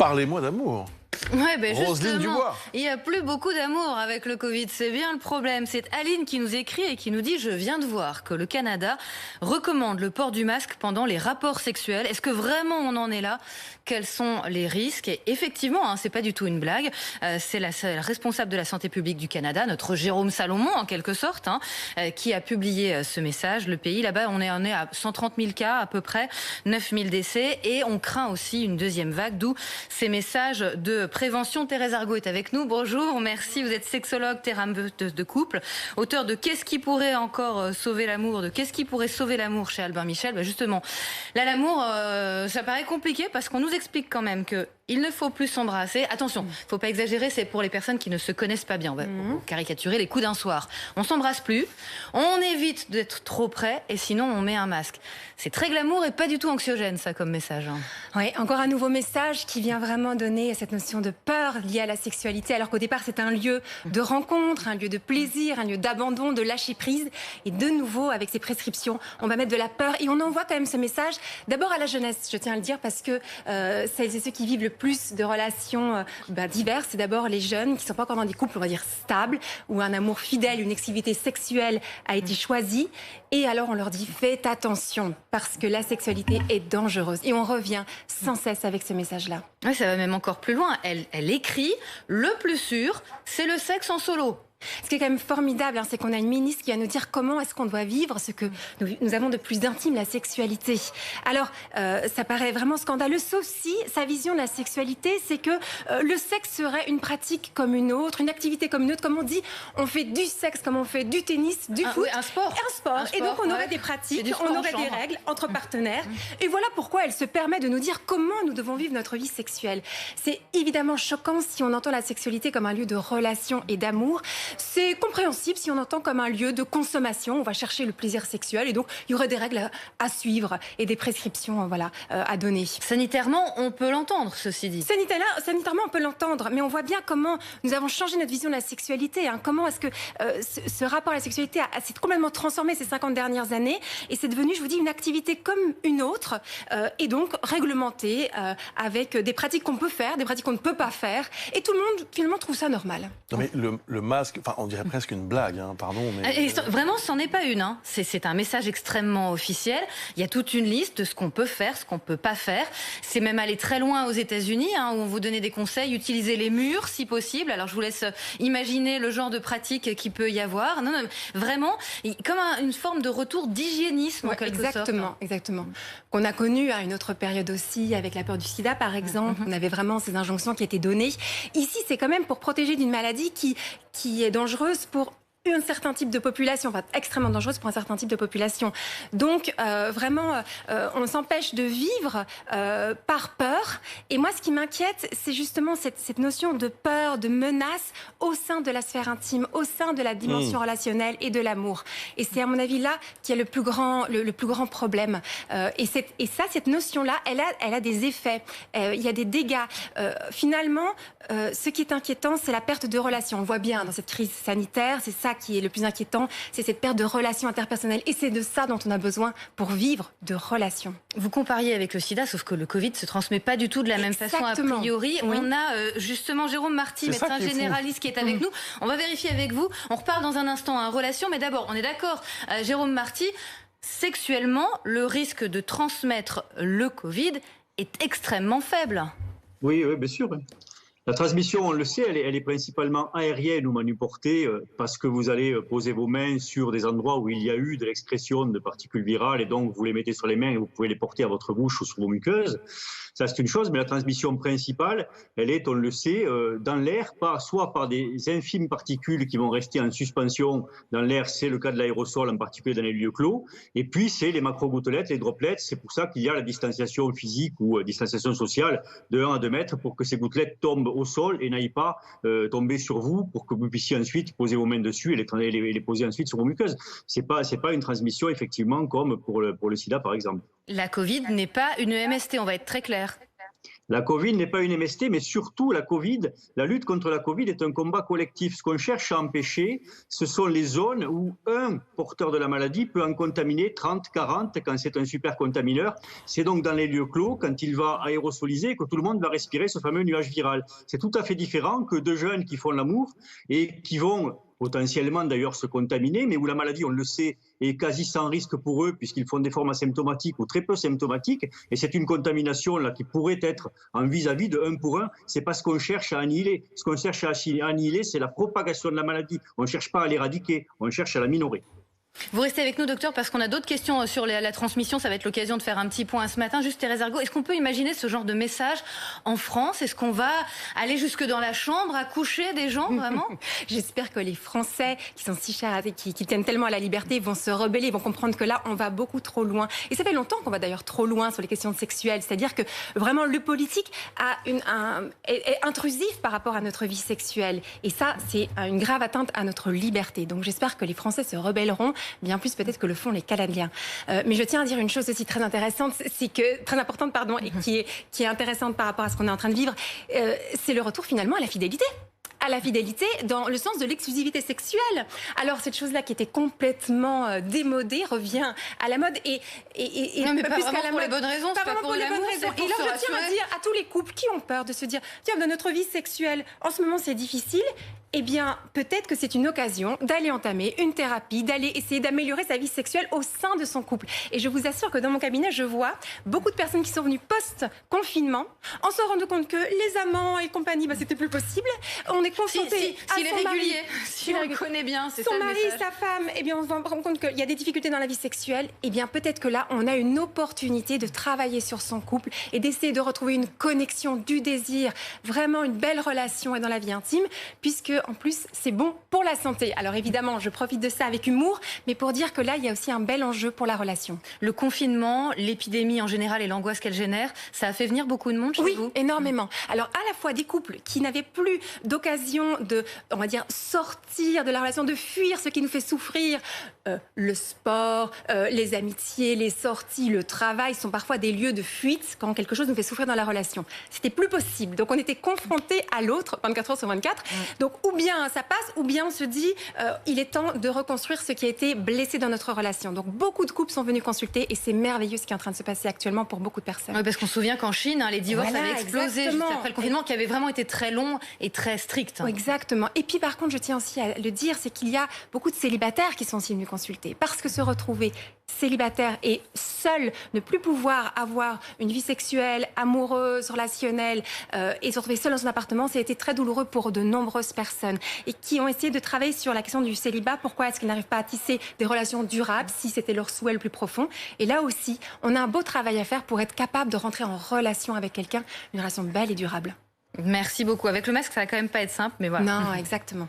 Parlez-moi d'amour. Ouais, ben Roselyne justement, Dubois. il n'y a plus beaucoup d'amour avec le Covid, c'est bien le problème. C'est Aline qui nous écrit et qui nous dit « Je viens de voir que le Canada recommande le port du masque pendant les rapports sexuels. Est-ce que vraiment on en est là? Quels sont les risques ?» Et effectivement, c'est pas du tout une blague. C'est la responsable de la santé publique du Canada, notre Jérôme Salomon en quelque sorte, qui a publié ce message. Le pays, là-bas, on est à 130 000 cas à peu près, 9 000 décès et on craint aussi une deuxième vague, d'où ces messages de prévention. Thérèse Argot est avec nous. Bonjour, merci. Vous êtes sexologue, thérapeute de couple, auteur de Qu'est-ce qui pourrait encore sauver l'amour, de Qu'est-ce qui pourrait sauver l'amour chez Albin Michel. Ben justement, là, l'amour, ça paraît compliqué parce qu'on nous explique quand même que il ne faut plus s'embrasser. Attention, faut pas exagérer, c'est pour les personnes qui ne se connaissent pas bien. On va caricaturer les coups d'un soir. On s'embrasse plus, on évite d'être trop près et sinon on met un masque. C'est très glamour et pas du tout anxiogène, ça, comme message. Oui, encore un nouveau message qui vient vraiment donner cette notion de peur liée à la sexualité, alors qu'au départ c'est un lieu de rencontre, un lieu de plaisir, un lieu d'abandon, de lâcher prise. Et de nouveau, avec ces prescriptions, on va mettre de la peur et on envoie quand même ce message d'abord à la jeunesse, je tiens à le dire, parce que celles et ceux qui vivent le plus de relations diverses, c'est d'abord les jeunes qui ne sont pas encore dans des couples, on va dire, stables, où un amour fidèle, une activité sexuelle a été choisie. Et alors on leur dit, faites attention, parce que la sexualité est dangereuse. Et on revient sans cesse avec ce message-là. Oui, ça va même encore plus loin. Elle écrit, le plus sûr, c'est le sexe en solo. Ce qui est quand même formidable, c'est qu'on a une ministre qui va nous dire comment est-ce qu'on doit vivre ce que nous avons de plus intime, la sexualité. Alors, ça paraît vraiment scandaleux, sauf si sa vision de la sexualité, c'est que le sexe serait une pratique comme une autre, une activité comme une autre. Comme on dit, on fait du sexe comme on fait du tennis, du foot. Oui, un sport. Et donc, on aurait des pratiques, on aurait des règles entre partenaires. Et voilà pourquoi elle se permet de nous dire comment nous devons vivre notre vie sexuelle. C'est évidemment choquant si on entend la sexualité comme un lieu de relation et d'amour. C'est compréhensible si on entend comme un lieu de consommation. On va chercher le plaisir sexuel et donc il y aurait des règles à suivre et des prescriptions à donner. Sanitairement, on peut l'entendre, ceci dit. Sanitairement, on peut l'entendre, mais on voit bien comment nous avons changé notre vision de la sexualité. Comment est-ce que ce rapport à la sexualité s'est complètement transformé ces 50 dernières années et c'est devenu, je vous dis, une activité comme une autre et donc réglementée avec des pratiques qu'on peut faire, des pratiques qu'on ne peut pas faire et tout le monde finalement trouve ça normal. Non mais le masque, on dirait presque une blague, pardon. Mais... Et vraiment, c'en est pas une. C'est un message extrêmement officiel. Il y a toute une liste de ce qu'on peut faire, ce qu'on peut pas faire. C'est même aller très loin aux États-Unis, où on vous donnait des conseils, utiliser les murs si possible. Alors je vous laisse imaginer le genre de pratique qu'il peut y avoir. Non, vraiment, comme une forme de retour d'hygiénisme en quelque sorte. Exactement. Qu'on a connu à une autre période aussi, avec la peur du sida par exemple. On avait vraiment ces injonctions qui étaient données. Ici, c'est quand même pour protéger d'une maladie qui est dangereuse pour un certain type de population, extrêmement dangereuse pour un certain type de population. Donc, vraiment, on s'empêche de vivre par peur. Et moi, ce qui m'inquiète, c'est justement cette notion de peur, de menace au sein de la sphère intime, au sein de la dimension relationnelle et de l'amour. Et c'est, à mon avis, là qu'il y a le plus grand problème. Et cette notion-là, elle a des effets. Il y a des dégâts. Finalement, ce qui est inquiétant, c'est la perte de relations. On voit bien dans cette crise sanitaire, c'est ça qui est le plus inquiétant, c'est cette perte de relations interpersonnelles. Et c'est de ça dont on a besoin pour vivre de relations. Vous compariez avec le sida, sauf que le Covid ne se transmet pas du tout de la même façon a priori. Oui. On a justement Jérôme Marty, médecin généraliste, qui est avec nous. On va vérifier avec vous. On repart dans un instant en relation, mais d'abord, on est d'accord, Jérôme Marty, sexuellement, le risque de transmettre le Covid est extrêmement faible. Oui, bien sûr. La transmission, on le sait, elle est principalement aérienne ou manuportée parce que vous allez poser vos mains sur des endroits où il y a eu de l'excrétion de particules virales et donc vous les mettez sur les mains et vous pouvez les porter à votre bouche ou sur vos muqueuses. Ça, c'est une chose, mais la transmission principale, elle est, on le sait, dans l'air, soit par des infimes particules qui vont rester en suspension dans l'air, c'est le cas de l'aérosol, en particulier dans les lieux clos, et puis c'est les macrogouttelettes, les droplets, c'est pour ça qu'il y a la distanciation physique ou distanciation sociale de 1 à 2 mètres pour que ces gouttelettes tombent au sol et n'aillent pas tomber sur vous pour que vous puissiez ensuite poser vos mains dessus et les poser ensuite sur vos muqueuses. C'est pas une transmission, effectivement, comme pour le sida, par exemple. La Covid n'est pas une MST, on va être très clair. La Covid n'est pas une MST, mais surtout la lutte contre la Covid est un combat collectif. Ce qu'on cherche à empêcher, ce sont les zones où un porteur de la maladie peut en contaminer 30, 40 quand c'est un super contamineur. C'est donc dans les lieux clos, quand il va aérosoliser, que tout le monde va respirer ce fameux nuage viral. C'est tout à fait différent que deux jeunes qui font l'amour et qui vont potentiellement d'ailleurs se contaminer, mais où la maladie, on le sait, est quasi sans risque pour eux puisqu'ils font des formes asymptomatiques ou très peu symptomatiques. Et c'est une contamination là qui pourrait être en vis-à-vis de 1 pour 1. C'est pas ce qu'on cherche à annihiler. Ce qu'on cherche à annihiler, c'est la propagation de la maladie. On ne cherche pas à l'éradiquer, on cherche à la minorer. Vous restez avec nous, docteur, parce qu'on a d'autres questions sur la transmission. Ça va être l'occasion de faire un petit point ce matin. Juste, Thérèse Argot, est-ce qu'on peut imaginer ce genre de message en France? Est-ce qu'on va aller jusque dans la chambre à coucher des gens, vraiment? J'espère que les Français, qui sont si chers, qui tiennent tellement à la liberté, vont se rebeller, vont comprendre que là, on va beaucoup trop loin. Et ça fait longtemps qu'on va d'ailleurs trop loin sur les questions sexuelles. C'est-à-dire que vraiment, le politique est intrusif par rapport à notre vie sexuelle. Et ça, c'est une grave atteinte à notre liberté. Donc j'espère que les Français se rebelleront, bien plus peut-être que le font les Canadiens. Mais je tiens à dire une chose aussi très intéressante, très importante, et qui est intéressante par rapport à ce qu'on est en train de vivre, c'est le retour finalement à la fidélité. À la fidélité dans le sens de l'exclusivité sexuelle. Alors cette chose-là qui était complètement démodée revient à la mode non, mais pas plus vraiment qu'à la pour mode, les bonnes raisons. pas C'est pas vraiment pour les l'amour, bonnes raisons. c'est pour Et là, se je tiens à rassurer. dire à tous les couples qui ont peur de se dire, tiens, dans notre vie sexuelle, en ce moment c'est difficile. Eh bien, peut-être que c'est une occasion d'aller entamer une thérapie, d'aller essayer d'améliorer sa vie sexuelle au sein de son couple. Et je vous assure que dans mon cabinet, je vois beaucoup de personnes qui sont venues post-confinement en se rendant compte que les amants et compagnie, c'était plus possible. On est confronté à s'il est son mari. régulier, si on le connaît bien, c'est ça Son le mari, message. sa femme, eh bien, on se rend compte qu'il y a des difficultés dans la vie sexuelle. Eh bien, peut-être que là, on a une opportunité de travailler sur son couple et d'essayer de retrouver une connexion du désir, vraiment une belle relation et dans la vie intime, puisque en plus, c'est bon pour la santé. Alors évidemment, je profite de ça avec humour, mais pour dire que là, il y a aussi un bel enjeu pour la relation. Le confinement, l'épidémie en général et l'angoisse qu'elle génère, ça a fait venir beaucoup de monde chez vous? Oui, énormément. Alors à la fois des couples qui n'avaient plus d'occasion de, on va dire, sortir de la relation, de fuir ce qui nous fait souffrir. Le sport, les amitiés, les sorties, le travail sont parfois des lieux de fuite quand quelque chose nous fait souffrir dans la relation. C'était plus possible. Donc on était confrontés à l'autre 24 heures sur 24. Donc ou bien ça passe, ou bien on se dit il est temps de reconstruire ce qui a été blessé dans notre relation. Donc beaucoup de couples sont venus consulter et c'est merveilleux ce qui est en train de se passer actuellement pour beaucoup de personnes. Oui, parce qu'on se souvient qu'en Chine, les divorces Voilà, avaient explosé juste exactement. après le confinement, qui avait vraiment été très long et très strict. Exactement. Et puis par contre, je tiens aussi à le dire, c'est qu'il y a beaucoup de célibataires qui sont aussi venus consulter. Parce que se retrouver célibataire et seul, ne plus pouvoir avoir une vie sexuelle, amoureuse, relationnelle, et se retrouver seul dans son appartement, ça a été très douloureux pour de nombreuses personnes. Et qui ont essayé de travailler sur la question du célibat. Pourquoi est-ce qu'ils n'arrivent pas à tisser des relations durables, si c'était leur souhait le plus profond. Et là aussi, on a un beau travail à faire pour être capable de rentrer en relation avec quelqu'un, une relation belle et durable. Merci beaucoup. Avec le masque, ça va quand même pas être simple, mais voilà. Non, exactement.